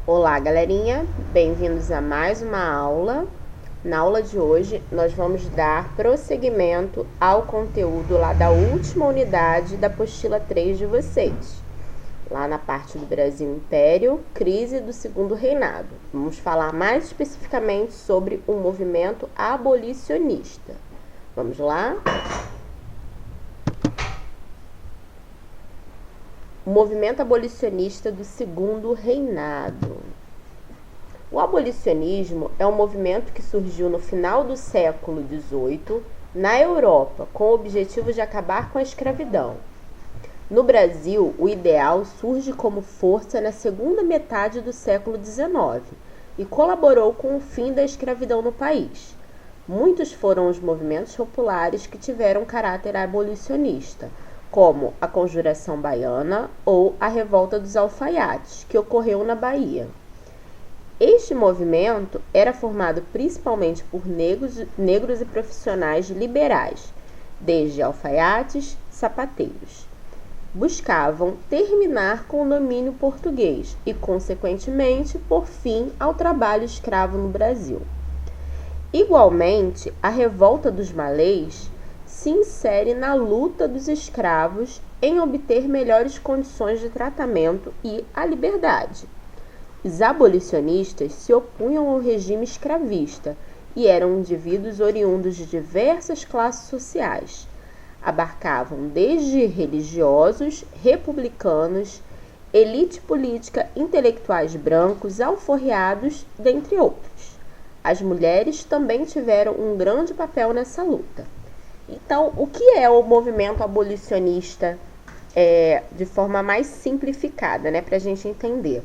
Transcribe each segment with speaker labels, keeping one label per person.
Speaker 1: Olá, galerinha, bem-vindos a mais uma aula. Na aula de hoje, nós vamos dar prosseguimento ao conteúdo lá da última unidade da apostila 3 de vocês. Lá na parte do Brasil Império, crise do Segundo Reinado. Vamos falar mais especificamente sobre o movimento abolicionista. Vamos lá? O movimento abolicionista do Segundo Reinado. O abolicionismo é um movimento que surgiu no final do século XVIII na Europa, com o objetivo de acabar com a escravidão. No Brasil, o ideal surge como força na segunda metade do século XIX e colaborou com o fim da escravidão no país. Muitos foram os movimentos populares que tiveram caráter abolicionista, como a Conjuração Baiana ou a Revolta dos Alfaiates, que ocorreu na Bahia. Este movimento era formado principalmente por negros e profissionais liberais, desde alfaiates, sapateiros. Buscavam terminar com o domínio português e, consequentemente, por fim ao trabalho escravo no Brasil. Igualmente, a Revolta dos Malês se insere na luta dos escravos em obter melhores condições de tratamento e a liberdade. Os abolicionistas se opunham ao regime escravista e eram indivíduos oriundos de diversas classes sociais. Abarcavam desde religiosos, republicanos, elite política, intelectuais brancos, alforriados, dentre outros. As mulheres também tiveram um grande papel nessa luta. Então, o que é o movimento abolicionista de forma mais simplificada, né, para a gente entender?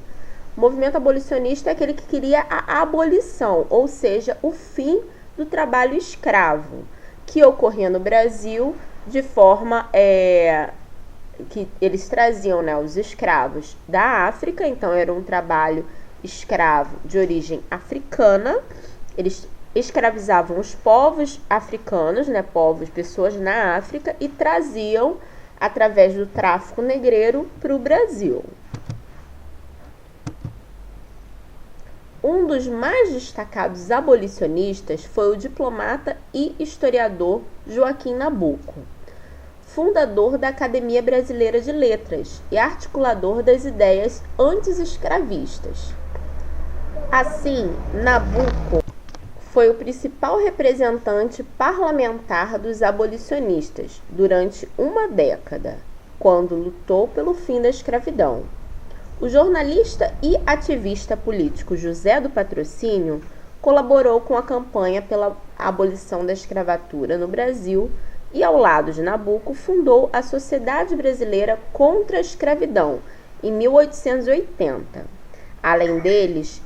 Speaker 1: O movimento abolicionista é aquele que queria a abolição, ou seja, o fim do trabalho escravo, que ocorria no Brasil de forma que eles traziam, né, os escravos da África, então era um trabalho escravo de origem africana. Eles escravizavam os povos africanos, né, pessoas na África, e traziam, através do tráfico negreiro, para o Brasil. Um dos mais destacados abolicionistas foi o diplomata e historiador Joaquim Nabuco, fundador da Academia Brasileira de Letras e articulador das ideias anti-escravistas. Assim, Nabuco foi o principal representante parlamentar dos abolicionistas durante uma década, quando lutou pelo fim da escravidão. O jornalista e ativista político José do Patrocínio colaborou com a campanha pela abolição da escravatura no Brasil e, ao lado de Nabuco, fundou a Sociedade Brasileira contra a Escravidão, em 1880. Além deles,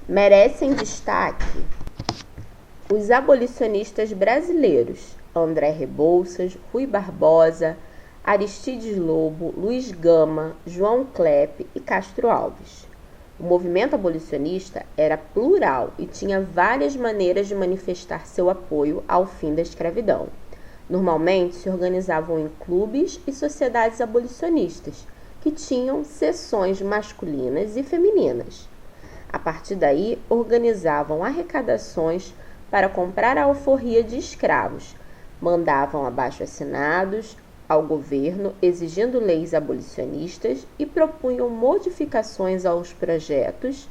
Speaker 1: merecem destaque os abolicionistas brasileiros André Rebouças, Rui Barbosa, Aristides Lobo, Luiz Gama, João Klepe e Castro Alves. O movimento abolicionista era plural e tinha várias maneiras de manifestar seu apoio ao fim da escravidão. Normalmente se organizavam em clubes e sociedades abolicionistas, que tinham seções masculinas e femininas. A partir daí, organizavam arrecadações para comprar a alforria de escravos, mandavam abaixo-assinados ao governo exigindo leis abolicionistas e propunham modificações aos projetos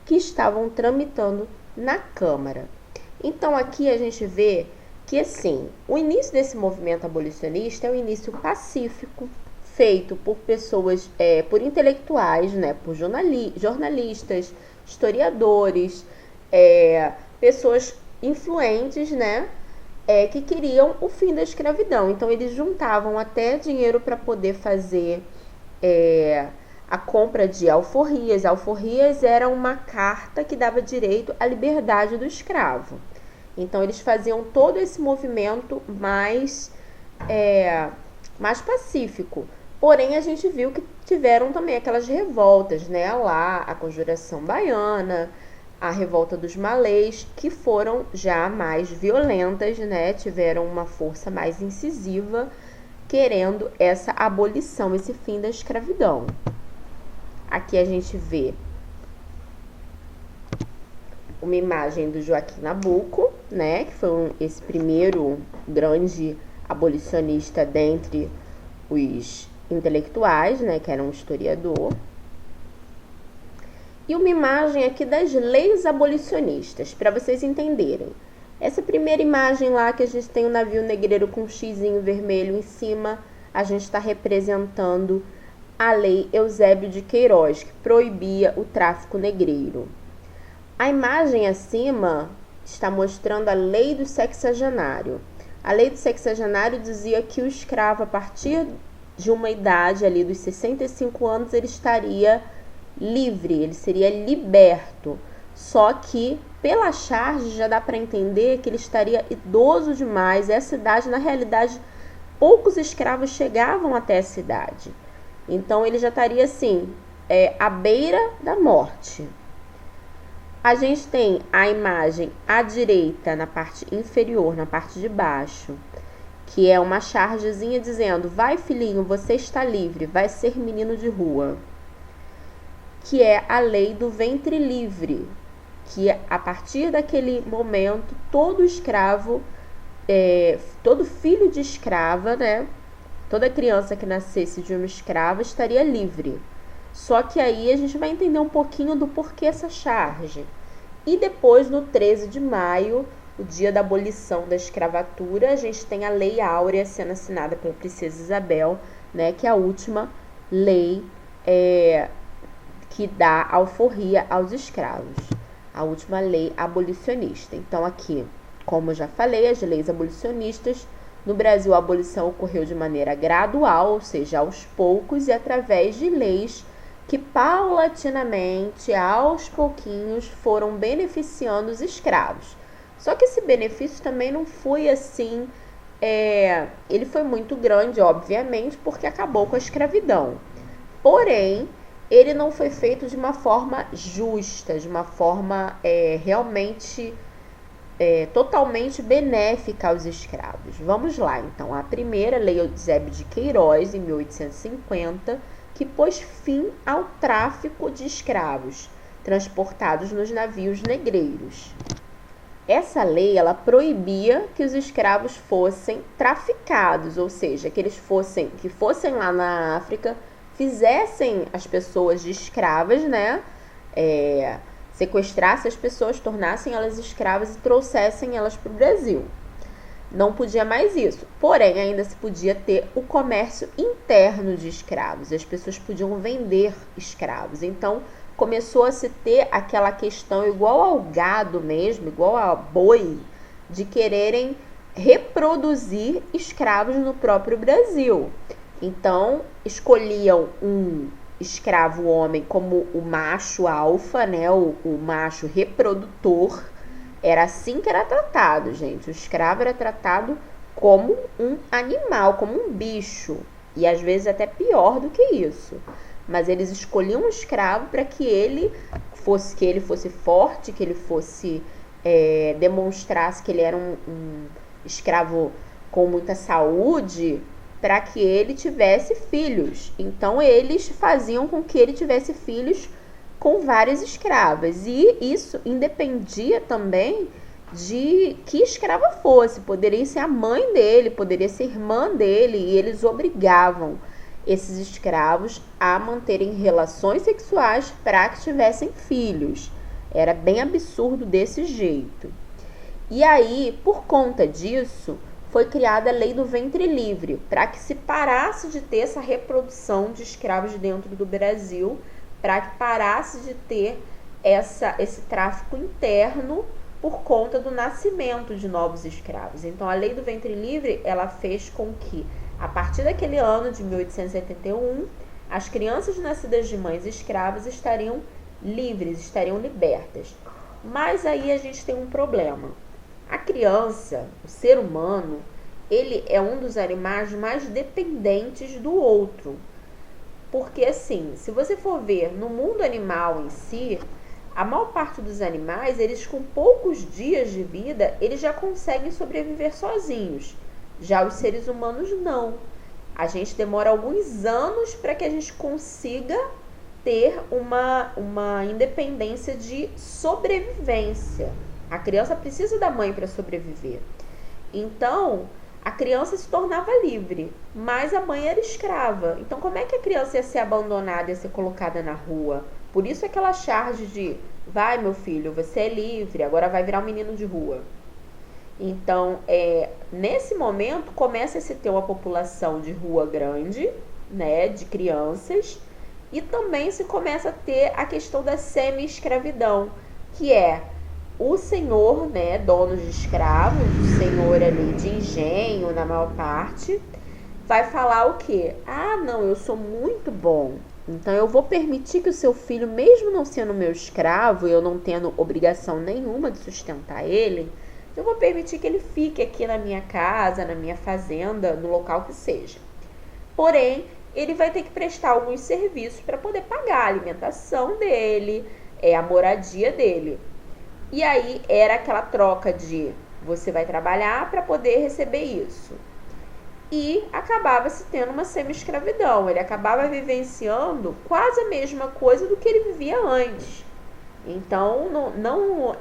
Speaker 1: que estavam tramitando na Câmara. Então aqui a gente vê que, assim, o início desse movimento abolicionista é um início pacífico, feito por pessoas, por intelectuais, né, por jornalistas, historiadores, pessoas influentes, né, que queriam o fim da escravidão. Então, eles juntavam até dinheiro para poder fazer a compra de alforrias. Alforrias era uma carta que dava direito à liberdade do escravo. Então, eles faziam todo esse movimento mais pacífico. Porém, a gente viu que tiveram também aquelas revoltas, né? Lá, a Conjuração Baiana, a Revolta dos Malês, que foram já mais violentas, né? Tiveram uma força mais incisiva, querendo essa abolição, esse fim da escravidão. Aqui a gente vê uma imagem do Joaquim Nabuco, né, que foi esse primeiro grande abolicionista dentre os intelectuais, né, que era um historiador. E uma imagem aqui das leis abolicionistas, para vocês entenderem. Essa primeira imagem lá que a gente tem o navio negreiro com um xizinho vermelho em cima, a gente está representando a lei Eusébio de Queiroz, que proibia o tráfico negreiro. A imagem acima está mostrando a lei do sexagenário. A lei do sexagenário dizia que o escravo, a partir de uma idade ali dos 65 anos, ele estaria livre, ele seria liberto. Só que pela charge já dá para entender que ele estaria idoso demais. Essa idade, na realidade, poucos escravos chegavam até essa idade. Então ele já estaria assim, à beira da morte. A gente tem a imagem à direita, na parte inferior, na parte de baixo, que é uma chargezinha dizendo: vai filhinho, você está livre, vai ser menino de rua. Que é a lei do ventre livre, que a partir daquele momento todo escravo, todo filho de escrava, né, toda criança que nascesse de uma escrava estaria livre. Só que aí a gente vai entender um pouquinho do porquê essa charge. E depois, no 13 de maio, o dia da abolição da escravatura, a gente tem a Lei Áurea sendo assinada pela Princesa Isabel, né, que é a última lei que dá alforria aos escravos. A última lei abolicionista. Então aqui, como eu já falei, as leis abolicionistas, no Brasil a abolição ocorreu de maneira gradual, ou seja, aos poucos e através de leis que paulatinamente, aos pouquinhos, foram beneficiando os escravos. Só que esse benefício também não foi assim, ele foi muito grande, obviamente, porque acabou com a escravidão. Porém, ele não foi feito de uma forma justa, de uma forma realmente totalmente benéfica aos escravos. Vamos lá, então. A primeira, Lei Eusébio de Queiroz, em 1850, que pôs fim ao tráfico de escravos transportados nos navios negreiros. Essa lei, ela proibia que os escravos fossem traficados, ou seja, que fossem lá na África, fizessem as pessoas de escravas, né? Sequestrassem as pessoas, tornassem elas escravas e trouxessem elas para o Brasil. Não podia mais isso. Porém, ainda se podia ter o comércio interno de escravos. As pessoas podiam vender escravos. Então, começou a se ter aquela questão igual ao gado mesmo, igual a boi, de quererem reproduzir escravos no próprio Brasil. Então, escolhiam um escravo homem como o macho alfa, né, o macho reprodutor. Era assim que era tratado, gente. O escravo era tratado como um animal, como um bicho. E às vezes até pior do que isso. Mas eles escolhiam um escravo para que ele fosse forte, que ele fosse demonstrasse que ele era um escravo com muita saúde, para que ele tivesse filhos. Então eles faziam com que ele tivesse filhos com várias escravas. E isso independia também de que escrava fosse. Poderia ser a mãe dele, poderia ser irmã dele. E eles obrigavam esses escravos a manterem relações sexuais para que tivessem filhos. Era bem absurdo desse jeito. E aí, por conta disso, foi criada a Lei do Ventre Livre, para que se parasse de ter essa reprodução de escravos dentro do Brasil, para que parasse de ter esse tráfico interno por conta do nascimento de novos escravos. Então, a Lei do Ventre Livre, ela fez com que, a partir daquele ano de 1871, as crianças nascidas de mães escravas estariam livres, estariam libertas. Mas aí a gente tem um problema. A criança, o ser humano, ele é um dos animais mais dependentes do outro. Porque assim, se você for ver no mundo animal em si, a maior parte dos animais, eles com poucos dias de vida, eles já conseguem sobreviver sozinhos. Já os seres humanos não. A gente demora alguns anos para que a gente consiga ter uma independência de sobrevivência. A criança precisa da mãe para sobreviver. Então, a criança se tornava livre, mas a mãe era escrava. Então, como é que a criança ia ser abandonada, ia ser colocada na rua? Por isso aquela charge de, vai meu filho, você é livre, agora vai virar um menino de rua. Então, nesse momento, começa a se ter uma população de rua grande, né, de crianças, e também se começa a ter a questão da semi-escravidão, que é o senhor, né, dono de escravos, o senhor ali de engenho, na maior parte, vai falar o quê? Ah, não, eu sou muito bom, então eu vou permitir que o seu filho, mesmo não sendo meu escravo, eu não tendo obrigação nenhuma de sustentar ele, eu vou permitir que ele fique aqui na minha casa, na minha fazenda, no local que seja. Porém, ele vai ter que prestar alguns serviços para poder pagar a alimentação dele, a moradia dele. E aí era aquela troca de você vai trabalhar para poder receber isso. E acabava se tendo uma semi-escravidão. Ele acabava vivenciando quase a mesma coisa do que ele vivia antes. Então, não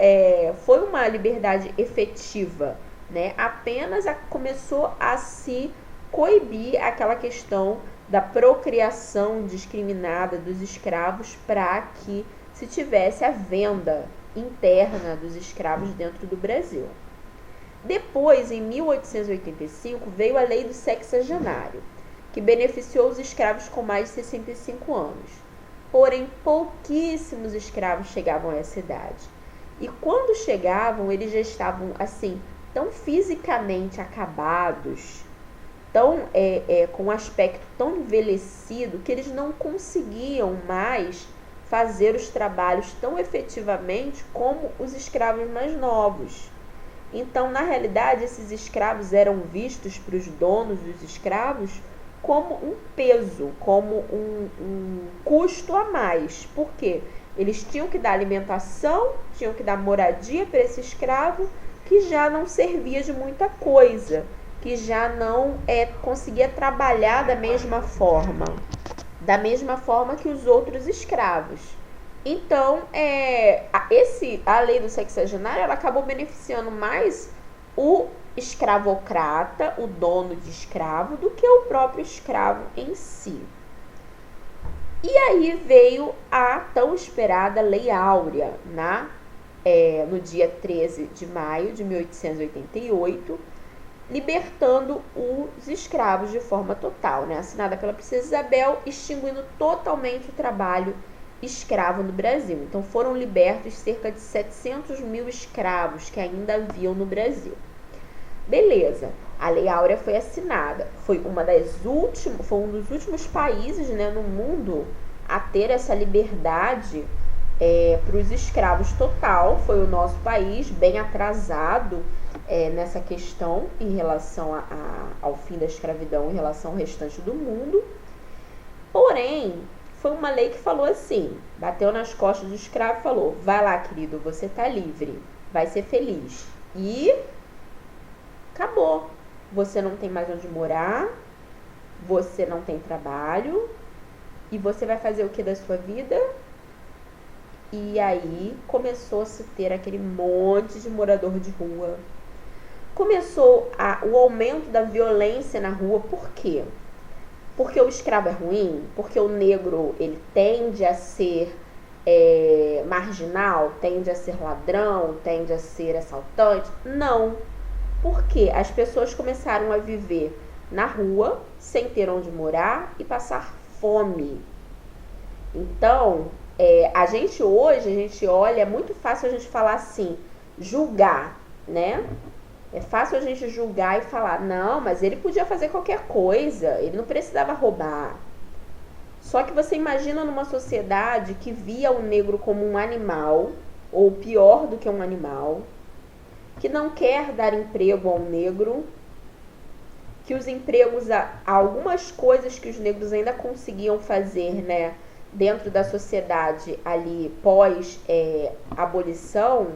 Speaker 1: foi uma liberdade efetiva, né? Apenas começou a se coibir aquela questão da procriação discriminada dos escravos para que se tivesse a venda interna dos escravos dentro do Brasil. Depois, em 1885, veio a Lei do Sexagenário, que beneficiou os escravos com mais de 65 anos. Porém, pouquíssimos escravos chegavam a essa idade. E quando chegavam, eles já estavam, assim, tão fisicamente acabados, tão, com um aspecto tão envelhecido, que eles não conseguiam mais fazer os trabalhos tão efetivamente como os escravos mais novos. Então, na realidade, esses escravos eram vistos para os donos dos escravos como um peso, como um custo a mais. Por quê? Eles tinham que dar alimentação, tinham que dar moradia para esse escravo, que já não servia de muita coisa, que já não conseguia trabalhar da mesma forma que os outros escravos. Então, a lei do sexagenário, ela acabou beneficiando mais o escravocrata, o dono de escravo, do que o próprio escravo em si. E aí veio a tão esperada Lei Áurea, no dia 13 de maio de 1888, libertando os escravos de forma total, assinada pela Princesa Isabel, extinguindo totalmente o trabalho escravo no Brasil. Então foram libertos cerca de 700 mil escravos que ainda haviam no Brasil. Beleza, a Lei Áurea foi assinada, foi um dos últimos países, no mundo a ter essa liberdade para os escravos total. Foi o nosso país, bem atrasado nessa questão em relação ao fim da escravidão, em relação ao restante do mundo. Porém, foi uma lei que falou assim, bateu nas costas do escravo e falou: vai lá, querido, você está livre, vai ser feliz. E acabou. Você não tem mais onde morar, você não tem trabalho, e você vai fazer o que da sua vida? E aí começou a se ter aquele monte de morador de rua. Começou o aumento da violência na rua. Por quê? Porque o escravo é ruim? Porque o negro ele tende a ser marginal? Tende a ser ladrão? Tende a ser assaltante? Não. Porque as pessoas começaram a viver na rua, sem ter onde morar e passar fome. Então, a gente olha, é muito fácil a gente falar assim, julgar, né? É fácil a gente julgar e falar, não, mas ele podia fazer qualquer coisa, ele não precisava roubar. Só que você imagina numa sociedade que via o negro como um animal, ou pior do que um animal, que não quer dar emprego ao negro, que os empregos, algumas coisas que os negros ainda conseguiam fazer, dentro da sociedade ali pós-abolição,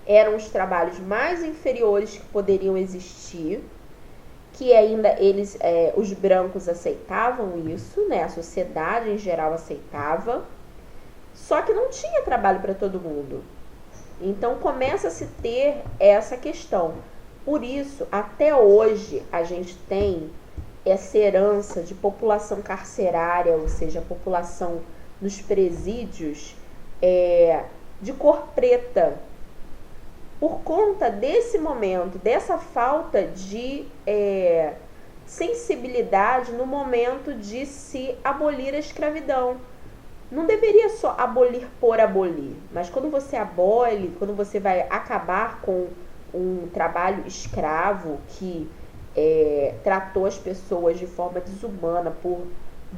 Speaker 1: eram os trabalhos mais inferiores que poderiam existir, que ainda os brancos aceitavam isso, a sociedade em geral aceitava, Só que não tinha trabalho para todo mundo. Então começa a se ter essa questão. Por isso, até hoje, a gente tem essa herança de população carcerária, ou seja, a população nos presídios de cor preta, por conta desse momento, dessa falta de sensibilidade no momento de se abolir a escravidão. Não deveria só abolir por abolir, mas quando você abole, quando você vai acabar com um trabalho escravo que tratou as pessoas de forma desumana por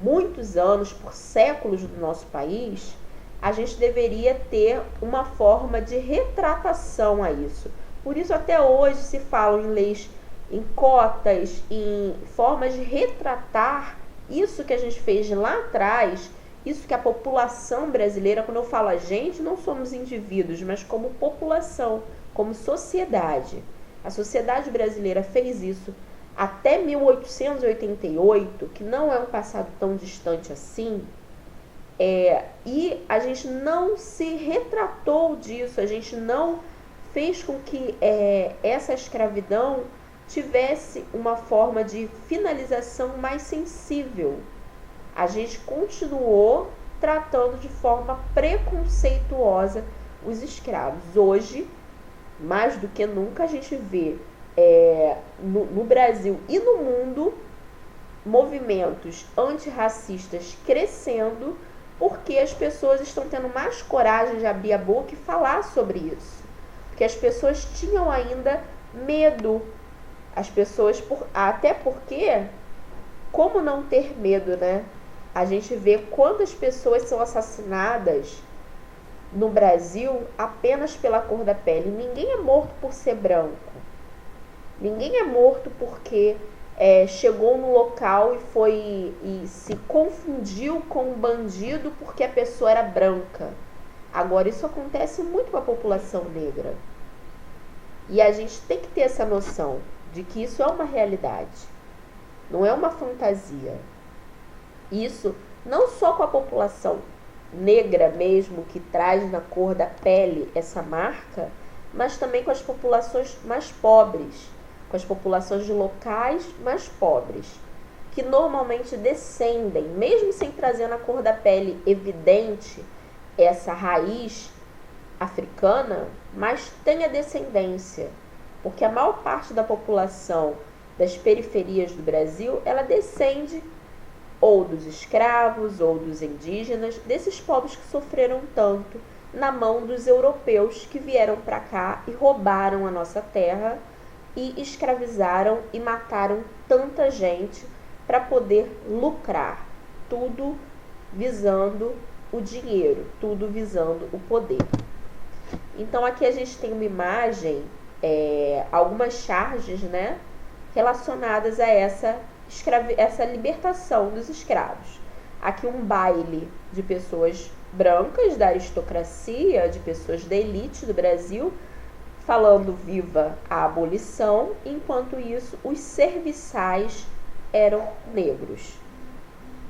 Speaker 1: muitos anos, por séculos do nosso país, a gente deveria ter uma forma de retratação a isso. Por isso até hoje se fala em leis, em cotas, em formas de retratar isso que a gente fez lá atrás, isso que a população brasileira, quando eu falo a gente, não somos indivíduos, mas como população, como sociedade. A sociedade brasileira fez isso até 1888, que não é um passado tão distante assim, e a gente não se retratou disso, a gente não fez com que essa escravidão tivesse uma forma de finalização mais sensível. A gente continuou tratando de forma preconceituosa os escravos. Hoje, mais do que nunca, a gente vê no Brasil e no mundo movimentos antirracistas crescendo, porque as pessoas estão tendo mais coragem de abrir a boca e falar sobre isso. Porque as pessoas tinham ainda medo. As pessoas, até porque, como não ter medo, né? A gente vê quantas pessoas são assassinadas no Brasil apenas pela cor da pele. Ninguém é morto por ser branco. Ninguém é morto porque chegou no local e se confundiu com um bandido porque a pessoa era branca. Agora, isso acontece muito com a população negra. E a gente tem que ter essa noção de que isso é uma realidade. Não é uma fantasia. Isso não só com a população negra mesmo, que traz na cor da pele essa marca, mas também com as populações mais pobres, com as populações de locais mais pobres, que normalmente descendem, mesmo sem trazer na cor da pele evidente essa raiz africana, mas tem a descendência, porque a maior parte da população das periferias do Brasil, ela descende ou dos escravos, ou dos indígenas, desses povos que sofreram tanto na mão dos europeus que vieram para cá e roubaram a nossa terra e escravizaram e mataram tanta gente para poder lucrar, tudo visando o dinheiro, tudo visando o poder. Então aqui a gente tem uma imagem, algumas charges, né, relacionadas a essa libertação dos escravos. Aqui um baile de pessoas brancas, da aristocracia, de pessoas da elite do Brasil, falando viva a abolição, enquanto isso os serviçais eram negros.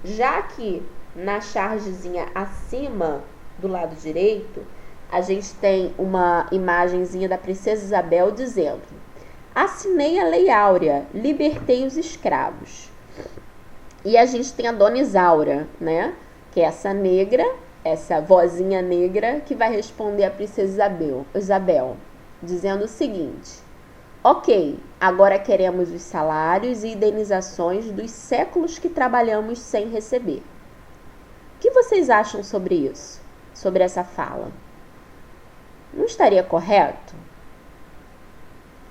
Speaker 1: Já que na chargezinha acima, do lado direito, a gente tem uma imagenzinha da princesa Isabel dizendo: assinei a Lei Áurea, libertei os escravos. E a gente tem a Dona Isaura, né? Que é essa negra, essa vozinha negra que vai responder a princesa Isabel, dizendo o seguinte: ok, agora queremos os salários e indenizações dos séculos que trabalhamos sem receber. O que vocês acham sobre isso? Sobre essa fala? Não estaria correto?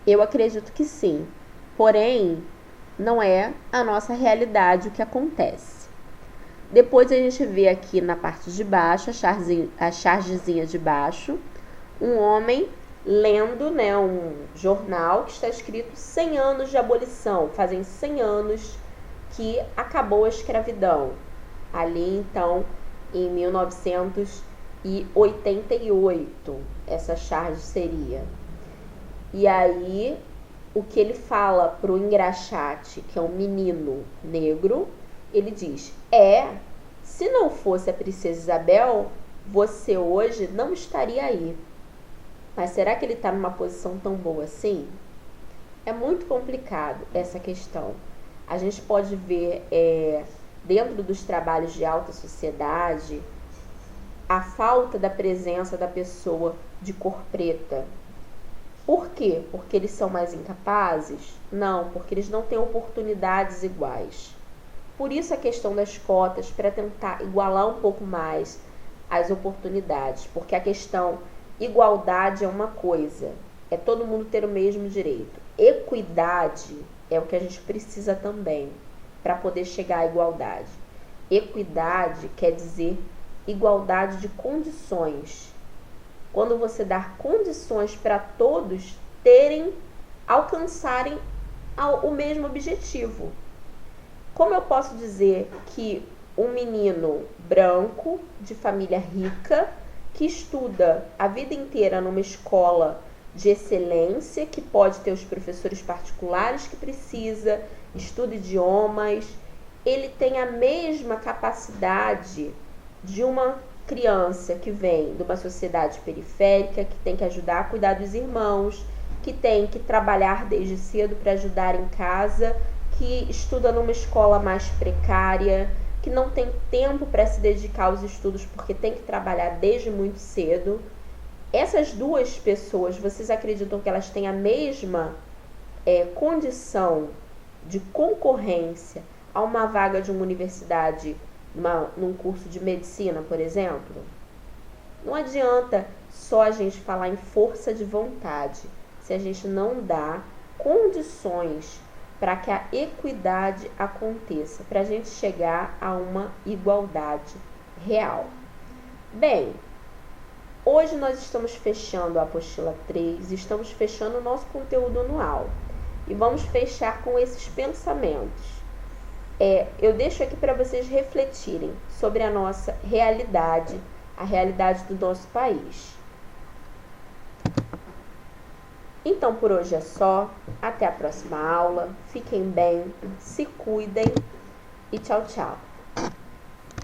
Speaker 1: Eu acredito que sim. Porém, não é a nossa realidade o que acontece. Depois a gente vê aqui na parte de baixo, a chargezinha de baixo, um homem lendo, né, um jornal que está escrito 100 anos de abolição. Fazem 100 anos que acabou a escravidão. Ali, então, em 1988, essa charge seria. E aí, o que ele fala pro engraxate, que é um menino negro, ele diz: se não fosse a princesa Isabel, você hoje não estaria aí. Mas será que ele está numa posição tão boa assim? É muito complicado essa questão. A gente pode ver dentro dos trabalhos de alta sociedade a falta da presença da pessoa de cor preta. Por quê? Porque eles são mais incapazes? Não, porque eles não têm oportunidades iguais. Por isso a questão das cotas, para tentar igualar um pouco mais as oportunidades, porque a questão igualdade é uma coisa, é todo mundo ter o mesmo direito. Equidade é o que a gente precisa também para poder chegar à igualdade. Equidade quer dizer igualdade de condições. Quando você dá condições para todos alcançarem o mesmo objetivo. Como eu posso dizer que um menino branco, de família rica, que estuda a vida inteira numa escola de excelência, que pode ter os professores particulares que precisa, estuda idiomas, ele tem a mesma capacidade de uma criança que vem de uma sociedade periférica, que tem que ajudar a cuidar dos irmãos, que tem que trabalhar desde cedo para ajudar em casa, que estuda numa escola mais precária, que não tem tempo para se dedicar aos estudos porque tem que trabalhar desde muito cedo. Essas duas pessoas, vocês acreditam que elas têm a mesma condição de concorrência a uma vaga de uma universidade, num curso de medicina, por exemplo? Não adianta só a gente falar em força de vontade se a gente não dá condições para que a equidade aconteça, para a gente chegar a uma igualdade real. Bem, hoje nós estamos fechando a apostila 3, estamos fechando o nosso conteúdo anual e vamos fechar com esses pensamentos. Eu deixo aqui para vocês refletirem sobre a nossa realidade, a realidade do nosso país. Então, por hoje é só. Até a próxima aula. Fiquem bem, se cuidem e tchau, tchau.